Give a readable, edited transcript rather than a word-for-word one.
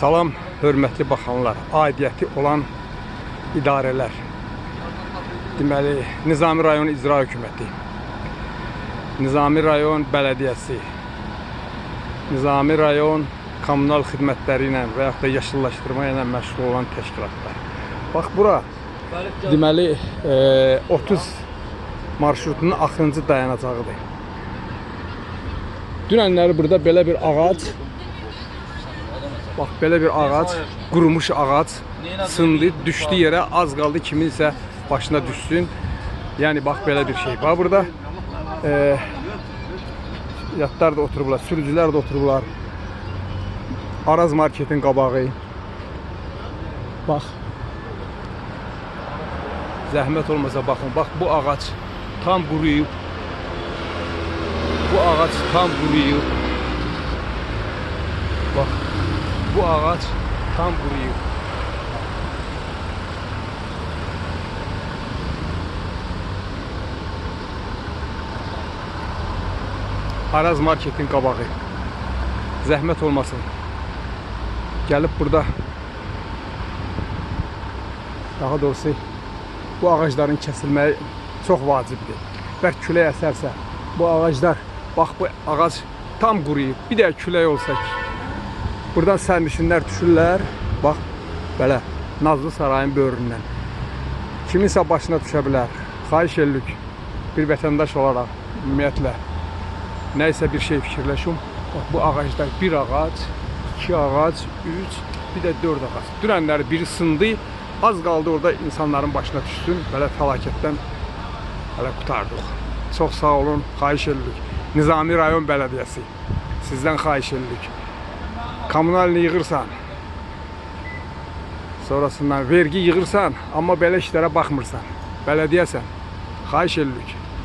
Salam, hörmətli baxanlar, aidiyyəti olan idarələr. Deməli, Nizami rayon icra hökuməti, Nizami rayon bələdiyyəsi, Nizami rayon kommunal xidmətləri ilə və yaxud da yaşıllaşdırma ilə məşğul olan təşkilatlar. Bax, bura deməli 30 marşrutunun axırıncı dayanacağıdır. Dünənləri burada belə bir ağac, bax belə bir ağac, qurumuş ağac sındı, düşdü yerə, az qaldı kiminsə başına düşsün. Yəni bax belə bir şey var burada. Yatlar da oturublar, sürücülər də oturublar. Araz marketin qabağı. Bax. Zəhmət olmasa baxın, bax bu ağac tam quruyub. Bu ağac tam quruyub. Bax, bu ağac tam quruyub. Araz marketin qabağı. Zəhmət olmasın. Gəlib burada, daha doğrusu bu ağacların kəsilməyi çox vacibdir. Bəlkə külək əsərsə, bu ağaclar, bax bu ağac tam quruyub. Bir də külək olsa ki, buradan sərnişinlər düşürlər, bax belə Nazlı Sarayın böyründən. Kiminsə başına düşə bilər. Xahiş edirik, bir vətəndaş olaraq ümumiyyətlə nəysə bir şey fikirləşim. Bax bu ağaclar, bir ağac, 2 ağac, 3, bir də 4 ağac. Dünənləri biri sındı, az qaldı orada insanların başına düşsün. Belə fəlakətdən hələ qutardıq. Çox sağ olun, xahiş edirik. Nizami rayon bələdiyyəsi, sizdən xahiş edirik. Kommunalini yığırsan, sonrasından vergi yığırsan, amma belə işlərə baxmırsan, bələdiyyəsən, xahiş edirik.